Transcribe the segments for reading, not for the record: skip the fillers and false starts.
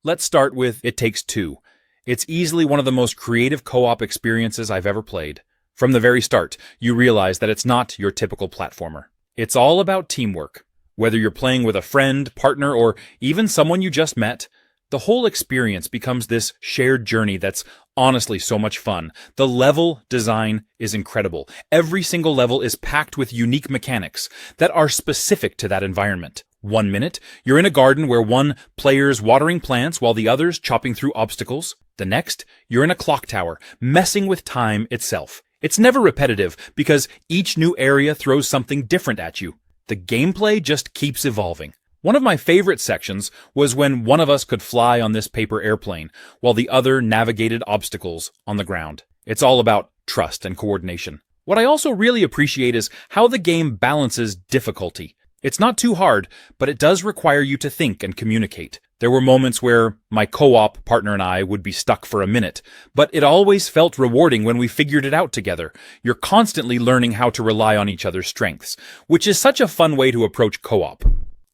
Let's start with It Takes Two. It's easily one of the most creative co-op experiences I've ever played. From the very start, you realize that it's not your typical platformer. It's all about teamwork. Whether you're playing with a friend, partner, or even someone you just met, the whole experience becomes this shared journey that's honestly so much fun. The level design is incredible. Every single level is packed with unique mechanics that are specific to that environment. 1 minute, you're in a garden where one player's watering plants while the other's chopping through obstacles. The next, you're in a clock tower, messing with time itself. It's never repetitive because each new area throws something different at you. The gameplay just keeps evolving. One of my favorite sections was when one of us could fly on this paper airplane while the other navigated obstacles on the ground. It's all about trust and coordination. What I also really appreciate is how the game balances difficulty. It's not too hard, but it does require you to think and communicate. There were moments where my co-op partner and I would be stuck for a minute, but it always felt rewarding when we figured it out together. You're constantly learning how to rely on each other's strengths, which is such a fun way to approach co-op.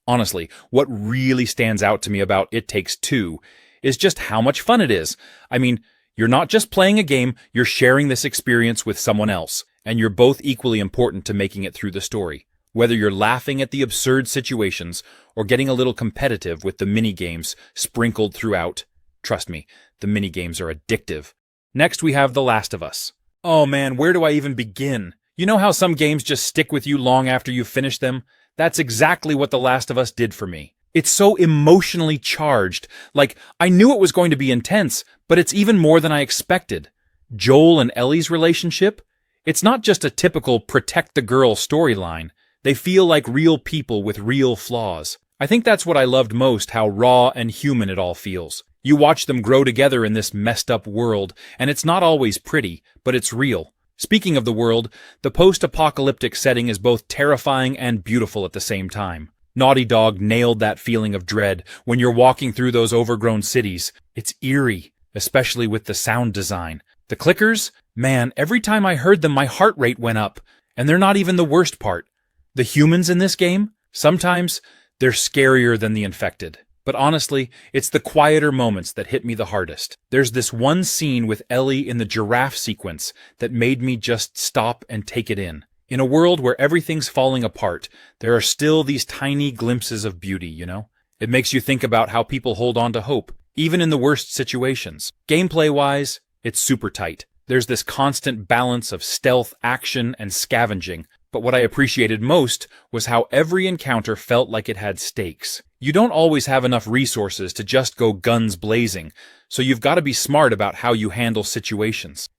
Honestly, what really stands out to me about It Takes Two is just how much fun it is. I mean, you're not just playing a game, you're sharing this experience with someone else, and you're both equally important to making it through the story. Whether you're laughing at the absurd situations or getting a little competitive with the mini-games sprinkled throughout, trust me, the mini-games are addictive. Next, we have The Last of Us. Oh man, where do I even begin? You know how some games just stick with you long after you've finished them? That's exactly what The Last of Us did for me. It's so emotionally charged. Like, I knew it was going to be intense, but it's even more than I expected. Joel and Ellie's relationship? It's not just a typical protect the girl storyline. They feel like real people with real flaws. I think that's what I loved most, how raw and human it all feels. You watch them grow together in this messed up world, and it's not always pretty, but it's real. Speaking of the world, the post-apocalyptic setting is both terrifying and beautiful at the same time. Naughty Dog nailed that feeling of dread when you're walking through those overgrown cities. It's eerie, especially with the sound design. The clickers? Man, every time I heard them, my heart rate went up. And they're not even the worst part. The humans in this game? Sometimes they're scarier than the infected. But honestly, it's the quieter moments that hit me the hardest. There's this one scene with Ellie in the giraffe sequence that made me just stop and take it in. In a world where everything's falling apart, there are still these tiny glimpses of beauty, you know? It makes you think about how people hold on to hope, even in the worst situations. Gameplay-wise, it's super tight. There's this constant balance of stealth, action, and scavenging. But what I appreciated most was how every encounter felt like it had stakes. You don't always have enough resources to just go guns blazing, so you've got to be smart about how you handle situations.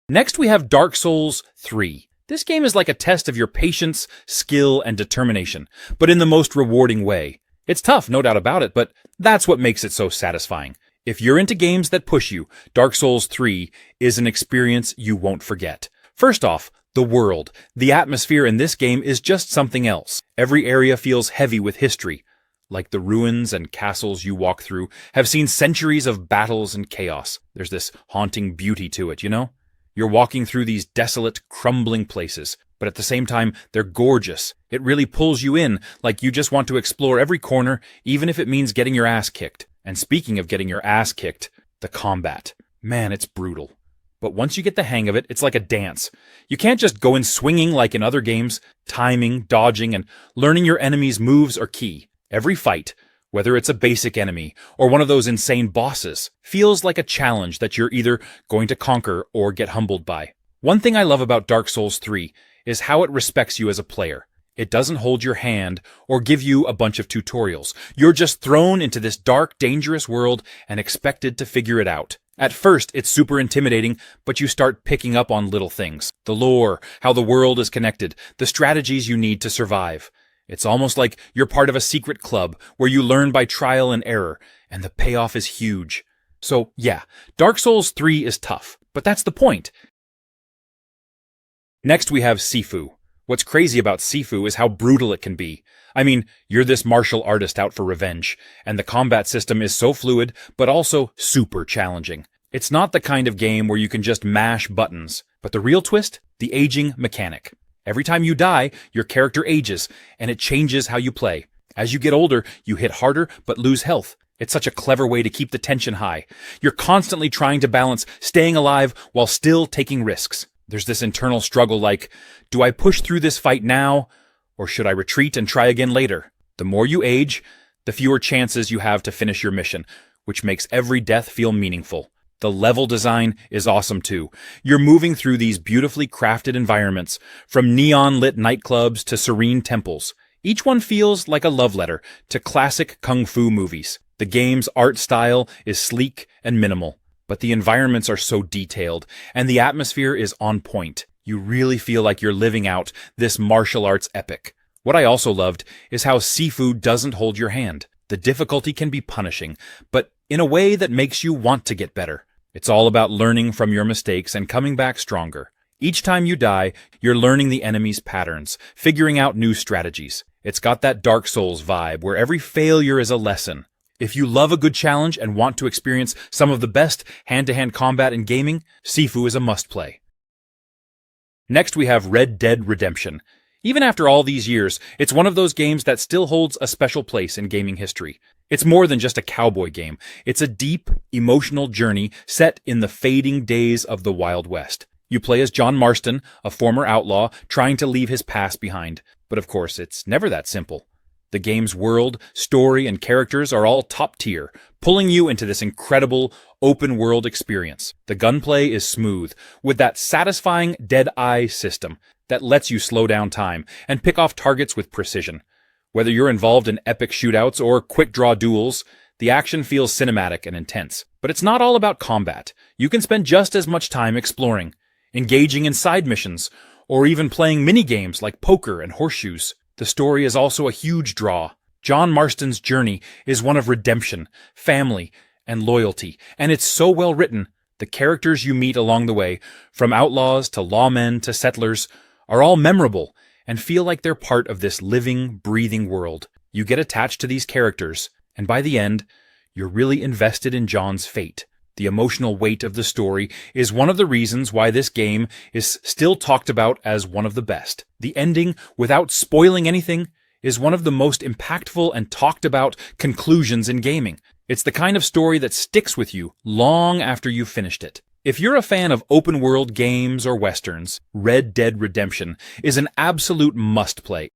Next we have Dark Souls 3. This game is like a test of your patience, skill, and determination, but in the most rewarding way. It's tough, no doubt about it, but that's what makes it so satisfying. If you're into games that push you, Dark Souls 3 is an experience you won't forget. First off, the world. The atmosphere in this game is just something else. Every area feels heavy with history. Like the ruins and castles you walk through have seen centuries of battles and chaos. There's this haunting beauty to it, you know? You're walking through these desolate, crumbling places, but at the same time, they're gorgeous. It really pulls you in, like you just want to explore every corner, even if it means getting your ass kicked. And speaking of getting your ass kicked, the combat. Man, it's brutal. But once you get the hang of it, it's like a dance. You can't just go in swinging like in other games. Timing, dodging, and learning your enemy's moves are key. Every fight, whether it's a basic enemy or one of those insane bosses, feels like a challenge that you're either going to conquer or get humbled by. One thing I love about Dark Souls 3 is how it respects you as a player. It doesn't hold your hand or give you a bunch of tutorials. You're just thrown into this dark, dangerous world and expected to figure it out. At first, it's super intimidating, but you start picking up on little things. The lore, how the world is connected, the strategies you need to survive. It's almost like you're part of a secret club where you learn by trial and error, and the payoff is huge. So yeah, Dark Souls 3 is tough, but that's the point. Next we have Sifu. What's crazy about Sifu is how brutal it can be. I mean, you're this martial artist out for revenge, and the combat system is so fluid, but also super challenging. It's not the kind of game where you can just mash buttons, but the real twist? The aging mechanic. Every time you die, your character ages, and it changes how you play. As you get older, you hit harder but lose health. It's such a clever way to keep the tension high. You're constantly trying to balance staying alive while still taking risks. There's this internal struggle like, do I push through this fight now, or should I retreat and try again later? The more you age, the fewer chances you have to finish your mission, which makes every death feel meaningful. The level design is awesome too. You're moving through these beautifully crafted environments, from neon-lit nightclubs to serene temples. Each one feels like a love letter to classic kung fu movies. The game's art style is sleek and minimal, but the environments are so detailed, and the atmosphere is on point. You really feel like you're living out this martial arts epic. What I also loved is how seafood doesn't hold your hand. The difficulty can be punishing, but in a way that makes you want to get better. It's all about learning from your mistakes and coming back stronger. Each time you die, you're learning the enemy's patterns, figuring out new strategies. It's got that Dark Souls vibe where every failure is a lesson. If you love a good challenge and want to experience some of the best hand-to-hand combat in gaming, Sifu is a must-play. Next we have Red Dead Redemption. Even after all these years, it's one of those games that still holds a special place in gaming history. It's more than just a cowboy game. It's a deep, emotional journey set in the fading days of the Wild West. You play as John Marston, a former outlaw, trying to leave his past behind. But of course, it's never that simple. The game's world, story, and characters are all top tier, pulling you into this incredible open-world experience. The gunplay is smooth, with that satisfying dead-eye system that lets you slow down time and pick off targets with precision. Whether you're involved in epic shootouts or quick-draw duels, the action feels cinematic and intense. But it's not all about combat. You can spend just as much time exploring, engaging in side missions, or even playing mini-games like poker and horseshoes. The story is also a huge draw. John Marston's journey is one of redemption, family, and loyalty, and it's so well written. The characters you meet along the way, from outlaws to lawmen to settlers, are all memorable and feel like they're part of this living, breathing world. You get attached to these characters, and by the end, you're really invested in John's fate. The emotional weight of the story is one of the reasons why this game is still talked about as one of the best. The ending, without spoiling anything, is one of the most impactful and talked about conclusions in gaming. It's the kind of story that sticks with you long after you've finished it. If you're a fan of open-world games or westerns, Red Dead Redemption is an absolute must-play.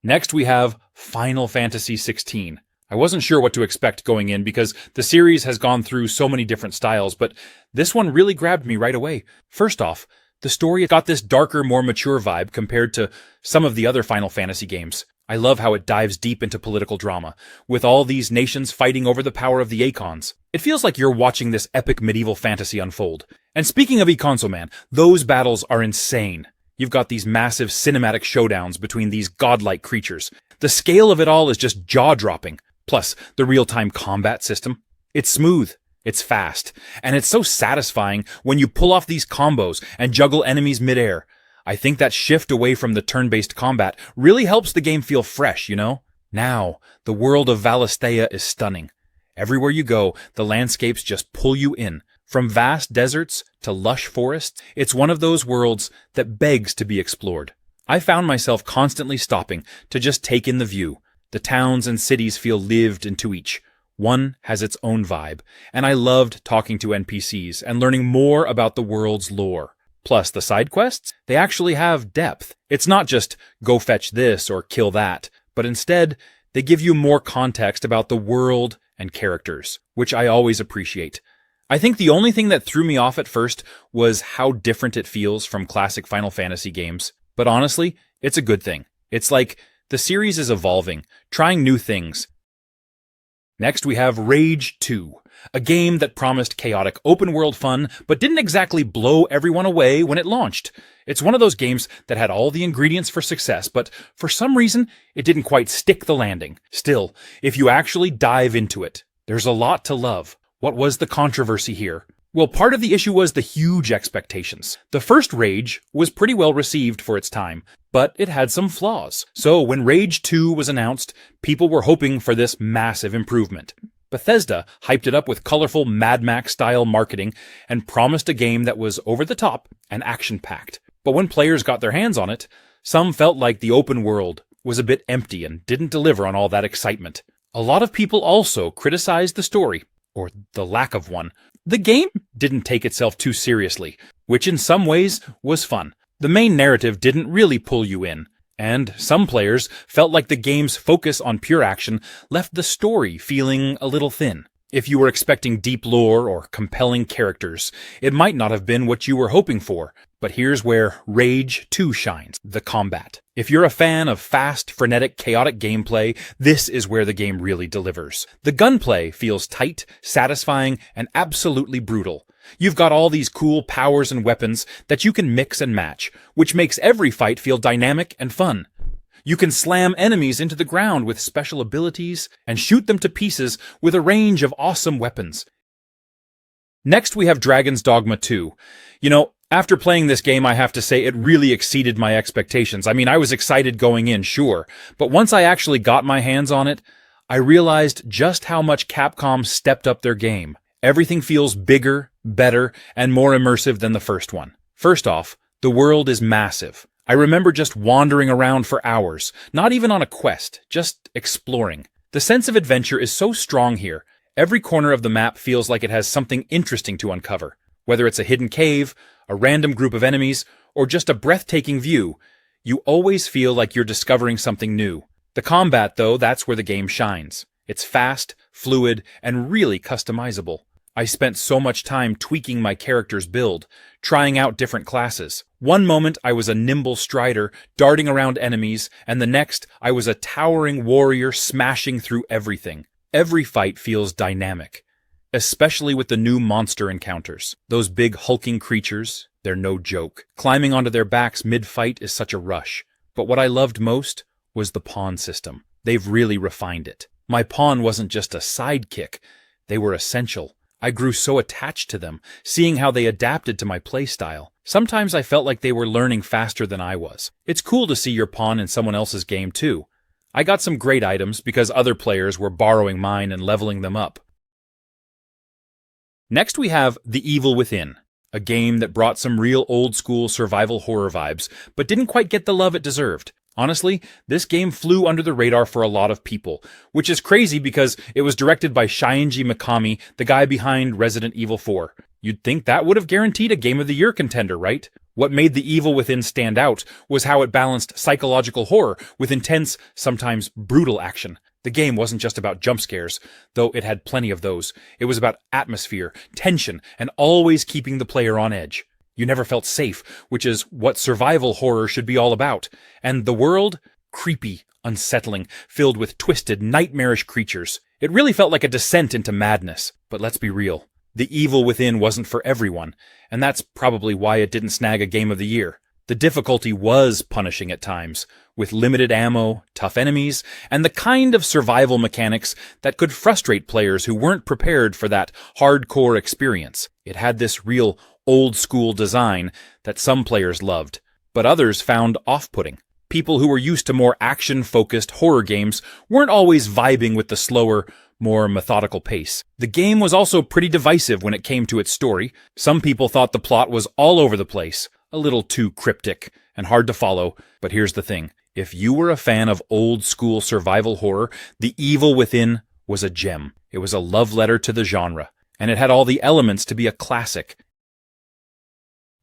Next we have Final Fantasy XVI. I wasn't sure what to expect going in because the series has gone through so many different styles, but this one really grabbed me right away. First off, the story got this darker, more mature vibe compared to some of the other Final Fantasy games. I love how it dives deep into political drama, with all these nations fighting over the power of the Icons. It feels like you're watching this epic medieval fantasy unfold. And speaking of Iconso, man, those battles are insane. You've got these massive cinematic showdowns between these godlike creatures. The scale of it all is just jaw-dropping. Plus, the real-time combat system. It's smooth, it's fast, and it's so satisfying when you pull off these combos and juggle enemies mid-air. I think that shift away from the turn-based combat really helps the game feel fresh, you know? Now, the world of Valisthea is stunning. Everywhere you go, the landscapes just pull you in. From vast deserts to lush forests, it's one of those worlds that begs to be explored. I found myself constantly stopping to just take in the view. The towns and cities feel lived into each. One has its own vibe, and I loved talking to NPCs and learning more about the world's lore. Plus, the side quests, they actually have depth. It's not just go fetch this or kill that, but instead, they give you more context about the world and characters, which I always appreciate. I think the only thing that threw me off at first was how different it feels from classic Final Fantasy games. But honestly, it's a good thing. It's like the series is evolving, trying new things. Next we have Rage 2, a game that promised chaotic open-world fun, but didn't exactly blow everyone away when it launched. It's one of those games that had all the ingredients for success, but for some reason, it didn't quite stick the landing. Still, if you actually dive into it, there's a lot to love. What was the controversy here? Well, part of the issue was the huge expectations. The first Rage was pretty well received for its time, but it had some flaws. So when Rage 2 was announced, people were hoping for this massive improvement. Bethesda hyped it up with colorful Mad Max-style marketing and promised a game that was over the top and action-packed. But when players got their hands on it, some felt like the open world was a bit empty and didn't deliver on all that excitement. A lot of people also criticized the story, or the lack of one. The game didn't take itself too seriously, which in some ways was fun. The main narrative didn't really pull you in, and some players felt like the game's focus on pure action left the story feeling a little thin. If you were expecting deep lore or compelling characters, it might not have been what you were hoping for. But here's where Rage 2 shines: the combat. If you're a fan of fast, frenetic, chaotic gameplay, this is where the game really delivers. The gunplay feels tight, satisfying, and absolutely brutal. You've got all these cool powers and weapons that you can mix and match, which makes every fight feel dynamic and fun. You can slam enemies into the ground with special abilities and shoot them to pieces with a range of awesome weapons. Next, we have Dragon's Dogma 2. After playing this game, I have to say it really exceeded my expectations. I mean, I was excited going in, sure, but once I actually got my hands on it, I realized just how much Capcom stepped up their game. Everything feels bigger, better, and more immersive than the first one. First off, the world is massive. I remember just wandering around for hours, not even on a quest, just exploring. The sense of adventure is so strong here. Every corner of the map feels like it has something interesting to uncover. Whether it's a hidden cave, a random group of enemies, or just a breathtaking view, you always feel like you're discovering something new. The combat, though, that's where the game shines. It's fast, fluid, and really customizable. I spent so much time tweaking my character's build, trying out different classes. One moment I was a nimble strider, darting around enemies, and the next I was a towering warrior smashing through everything. Every fight feels dynamic, especially with the new monster encounters. Those big hulking creatures, they're no joke. Climbing onto their backs mid-fight is such a rush. But what I loved most was the pawn system. They've really refined it. My pawn wasn't just a sidekick, they were essential. I grew so attached to them, seeing how they adapted to my playstyle. Sometimes I felt like they were learning faster than I was. It's cool to see your pawn in someone else's game too. I got some great items because other players were borrowing mine and leveling them up. Next we have The Evil Within, a game that brought some real old-school survival horror vibes, but didn't quite get the love it deserved. Honestly, this game flew under the radar for a lot of people, which is crazy because it was directed by Shinji Mikami, the guy behind Resident Evil 4. You'd think that would have guaranteed a Game of the Year contender, right? What made The Evil Within stand out was how it balanced psychological horror with intense, sometimes brutal action. The game wasn't just about jump scares, though it had plenty of those. It was about atmosphere, tension, and always keeping the player on edge. You never felt safe, which is what survival horror should be all about. And the world? Creepy, unsettling, filled with twisted, nightmarish creatures. It really felt like a descent into madness. But let's be real. The Evil Within wasn't for everyone, and that's probably why it didn't snag a Game of the Year. The difficulty was punishing at times, with limited ammo, tough enemies, and the kind of survival mechanics that could frustrate players who weren't prepared for that hardcore experience. It had this real old-school design that some players loved, but others found off-putting. People who were used to more action-focused horror games weren't always vibing with the slower, more methodical pace. The game was also pretty divisive when it came to its story. Some people thought the plot was all over the place, a little too cryptic and hard to follow, but here's the thing. If you were a fan of old-school survival horror, The Evil Within was a gem. It was a love letter to the genre, and it had all the elements to be a classic.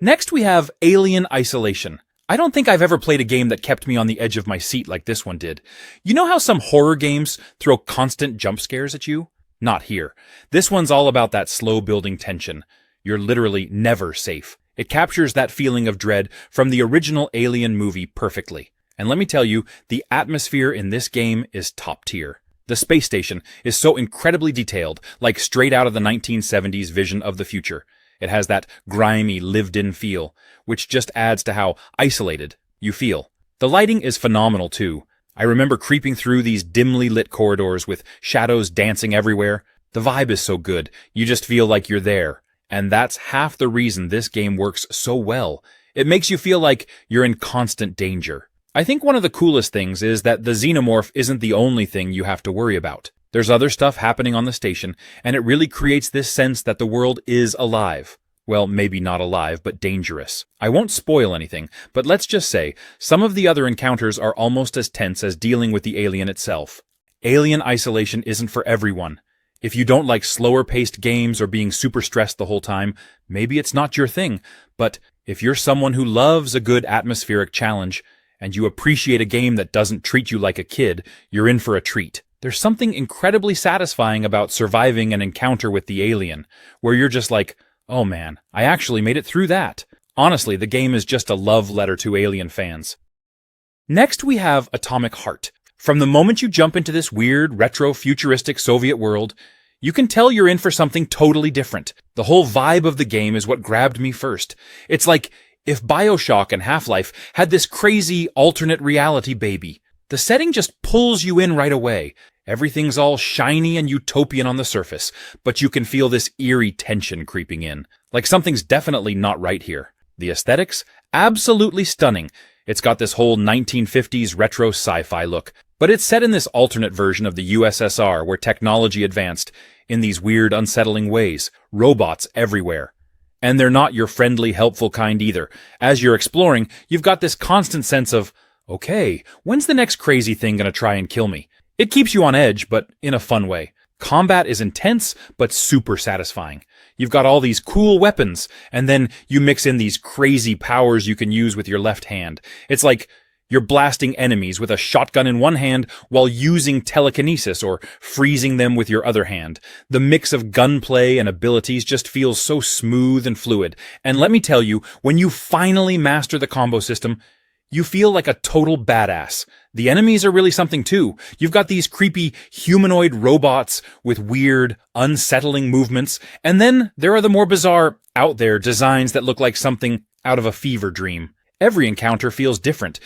Next we have Alien Isolation. I don't think I've ever played a game that kept me on the edge of my seat like this one did. You know how some horror games throw constant jump scares at you? Not here. This one's all about that slow building tension. You're literally never safe. It captures that feeling of dread from the original Alien movie perfectly. And let me tell you, the atmosphere in this game is top tier. The space station is so incredibly detailed, like straight out of the 1970s vision of the future. It has that grimy, lived-in feel, which just adds to how isolated you feel. The lighting is phenomenal, too. I remember creeping through these dimly lit corridors with shadows dancing everywhere. The vibe is so good, you just feel like you're there. And that's half the reason this game works so well. It makes you feel like you're in constant danger. I think one of the coolest things is that the xenomorph isn't the only thing you have to worry about. There's other stuff happening on the station, and it really creates this sense that the world is alive. Well, maybe not alive, but dangerous. I won't spoil anything, but let's just say, some of the other encounters are almost as tense as dealing with the alien itself. Alien Isolation isn't for everyone. If you don't like slower-paced games or being super stressed the whole time, maybe it's not your thing. But if you're someone who loves a good atmospheric challenge, and you appreciate a game that doesn't treat you like a kid, you're in for a treat. There's something incredibly satisfying about surviving an encounter with the alien, where you're just like, oh man, I actually made it through that. Honestly, the game is just a love letter to Alien fans. Next, we have Atomic Heart. From the moment you jump into this weird, retro-futuristic Soviet world, you can tell you're in for something totally different. The whole vibe of the game is what grabbed me first. It's like if BioShock and Half-Life had this crazy alternate reality baby. The setting just pulls you in right away. Everything's all shiny and utopian on the surface, but you can feel this eerie tension creeping in. Like something's definitely not right here. The aesthetics? Absolutely stunning. It's got this whole 1950s retro sci-fi look, but it's set in this alternate version of the USSR where technology advanced in these weird, unsettling ways. Robots everywhere. And they're not your friendly, helpful kind either. As you're exploring, you've got this constant sense of, okay, when's the next crazy thing gonna try and kill me? It keeps you on edge, but in a fun way. Combat is intense, but super satisfying. You've got all these cool weapons, and then you mix in these crazy powers you can use with your left hand. It's like you're blasting enemies with a shotgun in one hand while using telekinesis or freezing them with your other hand. The mix of gunplay and abilities just feels so smooth and fluid. And let me tell you, when you finally master the combo system, you feel like a total badass. The enemies are really something too. You've got these creepy humanoid robots with weird, unsettling movements, and then there are the more bizarre, out there designs that look like something out of a fever dream. Every encounter feels different.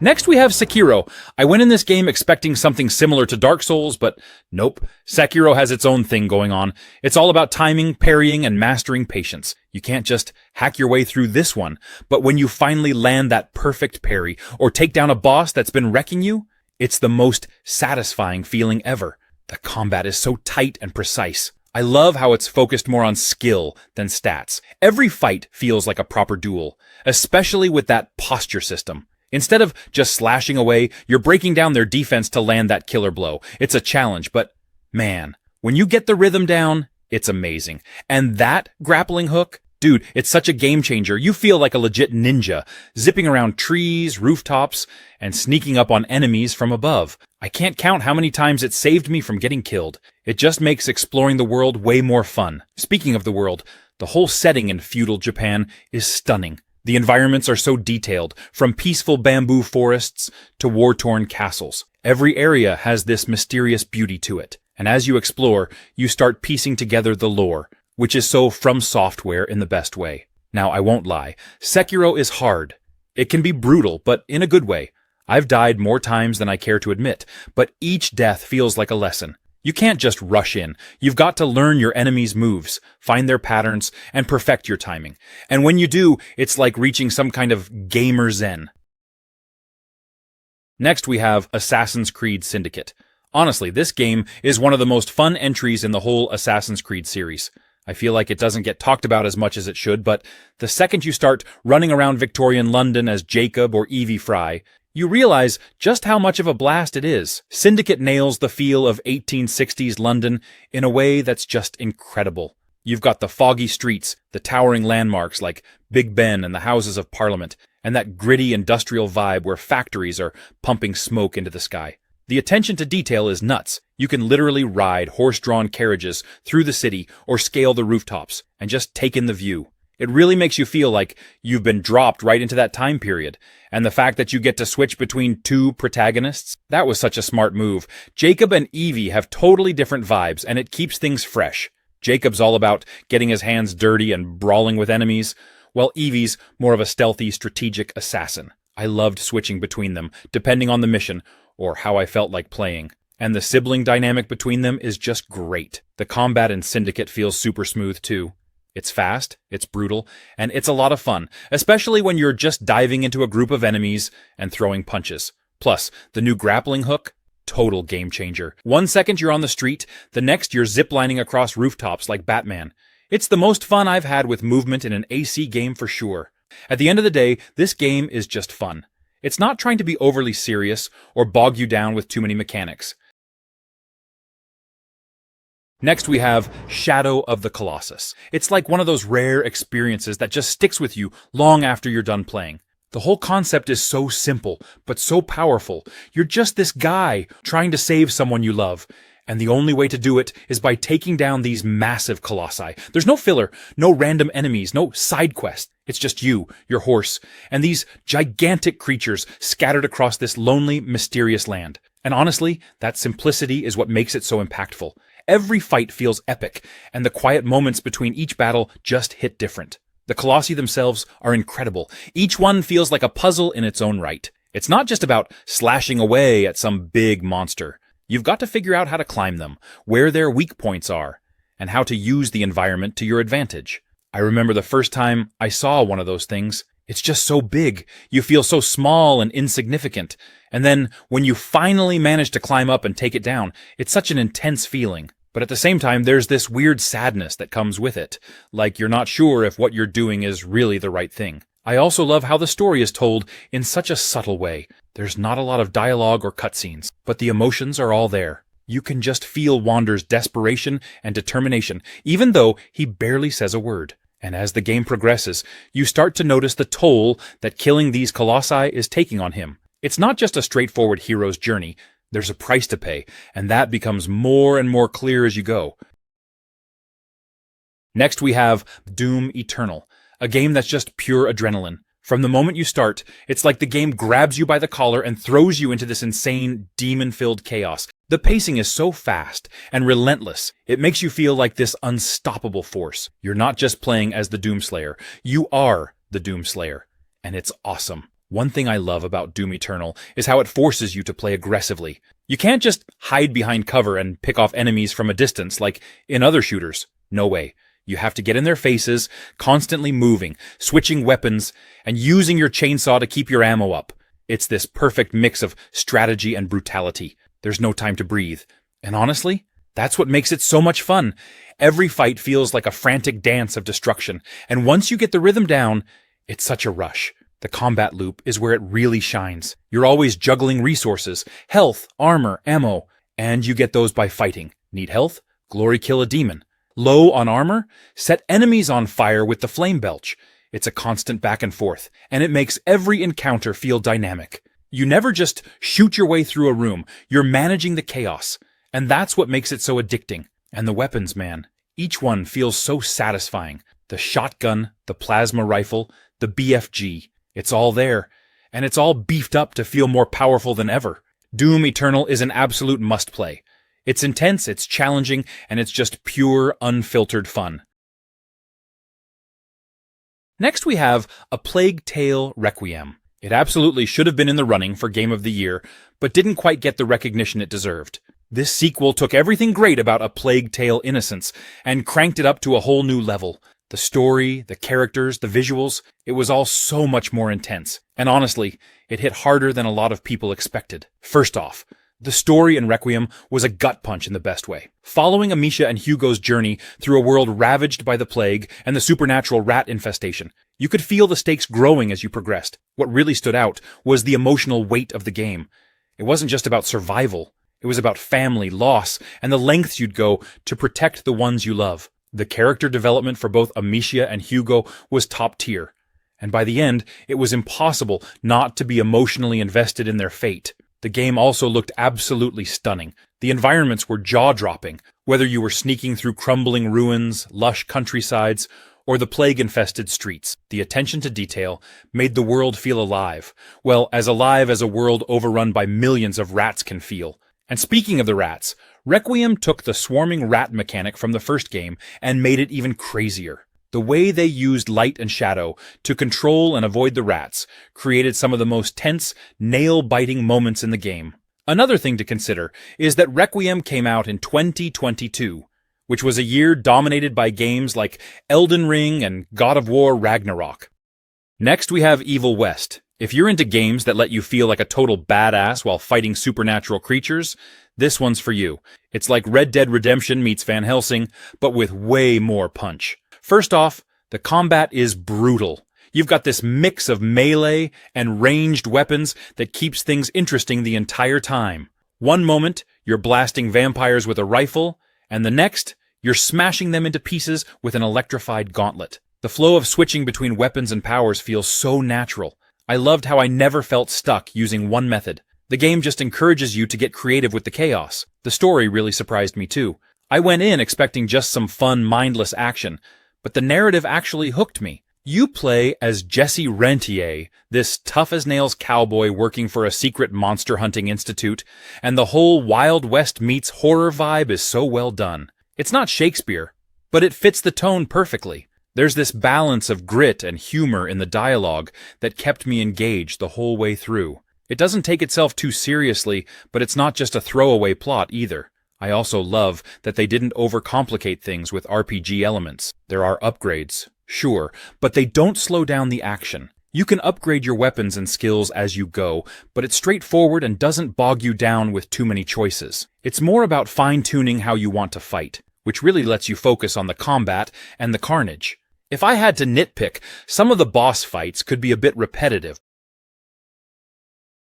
Next we have Sekiro. I went in this game expecting something similar to Dark Souls, but nope. Sekiro has its own thing going on. It's all about timing, parrying, and mastering patience. You can't just hack your way through this one, but when you finally land that perfect parry, or take down a boss that's been wrecking you, it's the most satisfying feeling ever. The combat is so tight and precise. I love how it's focused more on skill than stats. Every fight feels like a proper duel, especially with that posture system. Instead of just slashing away, you're breaking down their defense to land that killer blow. It's a challenge, but man, when you get the rhythm down, it's amazing. And that grappling hook, dude, it's such a game changer. You feel like a legit ninja, zipping around trees, rooftops, and sneaking up on enemies from above. I can't count how many times it saved me from getting killed. It just makes exploring the world way more fun. Speaking of the world, the whole setting in feudal Japan is stunning. The environments are so detailed, from peaceful bamboo forests to war-torn castles. Every area has this mysterious beauty to it, and as you explore, you start piecing together the lore, which is so From Software in the best way. Now, I won't lie, Sekiro is hard. It can be brutal, but in a good way. I've died more times than I care to admit, but each death feels like a lesson. You can't just rush in. You've got to learn your enemies' moves, find their patterns, and perfect your timing. And when you do, it's like reaching some kind of gamer zen. Next we have Assassin's Creed Syndicate. Honestly, this game is one of the most fun entries in the whole Assassin's Creed series. I feel like it doesn't get talked about as much as it should, but the second you start running around Victorian London as Jacob or Evie Fry, you realize just how much of a blast it is. Syndicate nails the feel of 1860s London in a way that's just incredible. You've got the foggy streets, the towering landmarks like Big Ben and the Houses of Parliament, and that gritty industrial vibe where factories are pumping smoke into the sky. The attention to detail is nuts. You can literally ride horse-drawn carriages through the city or scale the rooftops and just take in the view. It really makes you feel like you've been dropped right into that time period. And the fact that you get to switch between two protagonists, that was such a smart move. Jacob and Evie have totally different vibes, and it keeps things fresh. Jacob's all about getting his hands dirty and brawling with enemies, while Evie's more of a stealthy, strategic assassin. I loved switching between them, depending on the mission, or how I felt like playing. And the sibling dynamic between them is just great. The combat in Syndicate feels super smooth too. It's fast, it's brutal, and it's a lot of fun, especially when you're just diving into a group of enemies and throwing punches. Plus, the new grappling hook, total game changer. 1 second you're on the street, the next you're ziplining across rooftops like Batman. It's the most fun I've had with movement in an AC game for sure. At the end of the day, this game is just fun. It's not trying to be overly serious or bog you down with too many mechanics. Next we have Shadow of the Colossus. It's like one of those rare experiences that just sticks with you long after you're done playing. The whole concept is so simple, but so powerful. You're just this guy trying to save someone you love. And the only way to do it is by taking down these massive colossi. There's no filler, no random enemies, no side quest. It's just you, your horse, and these gigantic creatures scattered across this lonely, mysterious land. And honestly, that simplicity is what makes it so impactful. Every fight feels epic, and the quiet moments between each battle just hit different. The colossi themselves are incredible. Each one feels like a puzzle in its own right. It's not just about slashing away at some big monster. You've got to figure out how to climb them, where their weak points are, and how to use the environment to your advantage. I remember the first time I saw one of those things. It's just so big. You feel so small and insignificant. And then when you finally manage to climb up and take it down, it's such an intense feeling. But at the same time, there's this weird sadness that comes with it, like you're not sure if what you're doing is really the right thing. I also love how the story is told in such a subtle way. There's not a lot of dialogue or cutscenes, but the emotions are all there. You can just feel Wander's desperation and determination, even though he barely says a word. And as the game progresses, you start to notice the toll that killing these colossi is taking on him. It's not just a straightforward hero's journey. There's a price to pay, and that becomes more and more clear as you go. Next we have Doom Eternal, a game that's just pure adrenaline. From the moment you start, it's like the game grabs you by the collar and throws you into this insane, demon-filled chaos. The pacing is so fast and relentless, it makes you feel like this unstoppable force. You're not just playing as the Doomslayer, you are the Doomslayer, and it's awesome. One thing I love about Doom Eternal is how it forces you to play aggressively. You can't just hide behind cover and pick off enemies from a distance like in other shooters. No way. You have to get in their faces, constantly moving, switching weapons, and using your chainsaw to keep your ammo up. It's this perfect mix of strategy and brutality. There's no time to breathe. And honestly, that's what makes it so much fun. Every fight feels like a frantic dance of destruction, and once you get the rhythm down, it's such a rush. The combat loop is where it really shines. You're always juggling resources, health, armor, ammo, and you get those by fighting. Need health? Glory kill a demon. Low on armor? Set enemies on fire with the flame belch. It's a constant back and forth, and it makes every encounter feel dynamic. You never just shoot your way through a room, you're managing the chaos, and that's what makes it so addicting. And the weapons, man, each one feels so satisfying. The shotgun, the plasma rifle, the BFG, it's all there, and it's all beefed up to feel more powerful than ever. Doom Eternal is an absolute must-play. It's intense, it's challenging, and it's just pure, unfiltered fun. Next we have A Plague Tale Requiem. It absolutely should have been in the running for Game of the Year, but didn't quite get the recognition it deserved. This sequel took everything great about A Plague Tale Innocence and cranked it up to a whole new level. The story, the characters, the visuals, it was all so much more intense. And honestly, it hit harder than a lot of people expected. First off, the story in Requiem was a gut punch in the best way. Following Amisha and Hugo's journey through a world ravaged by the plague and the supernatural rat infestation, you could feel the stakes growing as you progressed. What really stood out was the emotional weight of the game. It wasn't just about survival. It was about family, loss, and the lengths you'd go to protect the ones you love. The character development for both Amisha and Hugo was top tier. And by the end, it was impossible not to be emotionally invested in their fate. The game also looked absolutely stunning. The environments were jaw-dropping, whether you were sneaking through crumbling ruins, lush countrysides, or the plague-infested streets. The attention to detail made the world feel alive. Well, as alive as a world overrun by millions of rats can feel. And speaking of the rats, Requiem took the swarming rat mechanic from the first game and made it even crazier. The way they used light and shadow to control and avoid the rats created some of the most tense, nail-biting moments in the game. Another thing to consider is that Requiem came out in 2022, which was a year dominated by games like Elden Ring and God of War Ragnarok. Next we have Evil West. If you're into games that let you feel like a total badass while fighting supernatural creatures, this one's for you. It's like Red Dead Redemption meets Van Helsing, but with way more punch. First off, the combat is brutal. You've got this mix of melee and ranged weapons that keeps things interesting the entire time. One moment, you're blasting vampires with a rifle, and the next, you're smashing them into pieces with an electrified gauntlet. The flow of switching between weapons and powers feels so natural. I loved how I never felt stuck using one method. The game just encourages you to get creative with the chaos. The story really surprised me too. I went in expecting just some fun, mindless action, but the narrative actually hooked me. You play as Jesse Rentier, this tough-as-nails cowboy working for a secret monster-hunting institute, and the whole Wild West meets horror vibe is so well done. It's not Shakespeare, but it fits the tone perfectly. There's this balance of grit and humor in the dialogue that kept me engaged the whole way through. It doesn't take itself too seriously, but it's not just a throwaway plot either. I also love that they didn't overcomplicate things with RPG elements. There are upgrades, sure, but they don't slow down the action. You can upgrade your weapons and skills as you go, but it's straightforward and doesn't bog you down with too many choices. It's more about fine-tuning how you want to fight, which really lets you focus on the combat and the carnage. If I had to nitpick, some of the boss fights could be a bit repetitive.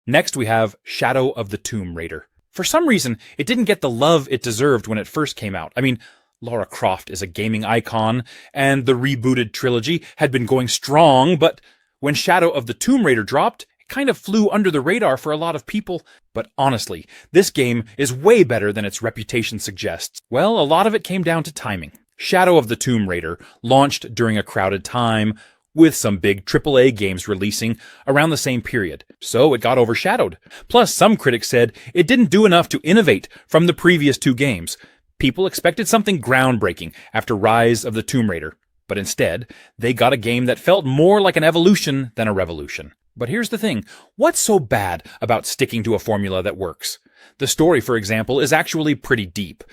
Next we have Shadow of the Tomb Raider. For some reason, it didn't get the love it deserved when it first came out. I mean, Lara Croft is a gaming icon, and the rebooted trilogy had been going strong, but when Shadow of the Tomb Raider dropped, it kind of flew under the radar for a lot of people. But honestly, this game is way better than its reputation suggests. Well, a lot of it came down to timing. Shadow of the Tomb Raider launched during a crowded time, with some big AAA games releasing around the same period, so it got overshadowed. Plus, some critics said it didn't do enough to innovate from the previous two games. People expected something groundbreaking after Rise of the Tomb Raider, but instead, they got a game that felt more like an evolution than a revolution. But here's the thing, what's so bad about sticking to a formula that works? The story, for example, is actually pretty deep.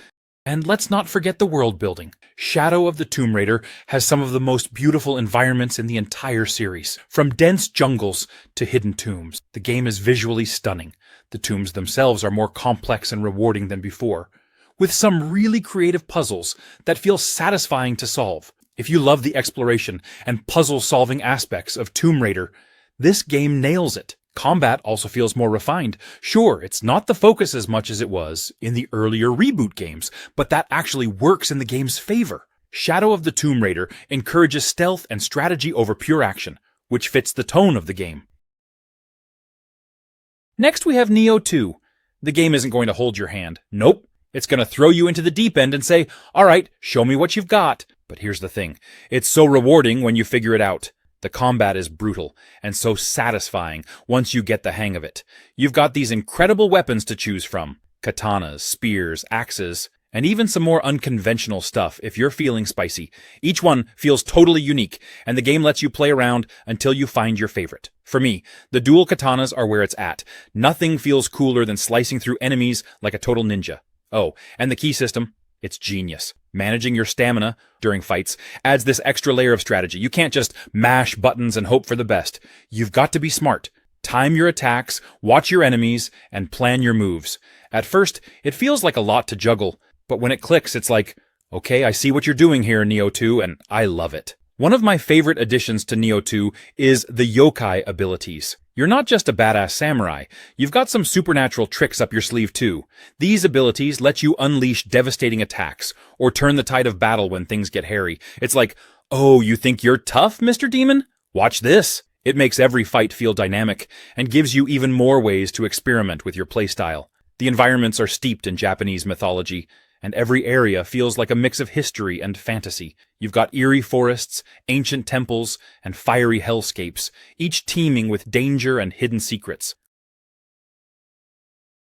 And let's not forget the world building. Shadow of the Tomb Raider has some of the most beautiful environments in the entire series. From dense jungles to hidden tombs, the game is visually stunning. The tombs themselves are more complex and rewarding than before, with some really creative puzzles that feel satisfying to solve. If you love the exploration and puzzle-solving aspects of Tomb Raider, this game nails it. Combat also feels more refined. Sure, it's not the focus as much as it was in the earlier reboot games, but that actually works in the game's favor. Shadow of the Tomb Raider encourages stealth and strategy over pure action, which fits the tone of the game. Next we have Nioh 2. The game isn't going to hold your hand. Nope. It's going to throw you into the deep end and say, alright, show me what you've got. But here's the thing. It's so rewarding when you figure it out. The combat is brutal and so satisfying once you get the hang of it. You've got these incredible weapons to choose from. Katanas, spears, axes, and even some more unconventional stuff if you're feeling spicy. Each one feels totally unique, and the game lets you play around until you find your favorite. For me, the dual katanas are where it's at. Nothing feels cooler than slicing through enemies like a total ninja. Oh, and the key system? It's genius. Managing your stamina during fights adds this extra layer of strategy. You can't just mash buttons and hope for the best. You've got to be smart. Time your attacks, watch your enemies, and plan your moves. At first, it feels like a lot to juggle, but when it clicks, it's like, okay, I see what you're doing here, Nioh 2, and I love it. One of my favorite additions to Nioh 2 is the yokai abilities. You're not just a badass samurai, you've got some supernatural tricks up your sleeve too. These abilities let you unleash devastating attacks, or turn the tide of battle when things get hairy. It's like, oh, you think you're tough, Mr. Demon? Watch this! It makes every fight feel dynamic, and gives you even more ways to experiment with your playstyle. The environments are steeped in Japanese mythology, and every area feels like a mix of history and fantasy. You've got eerie forests, ancient temples, and fiery hellscapes, each teeming with danger and hidden secrets.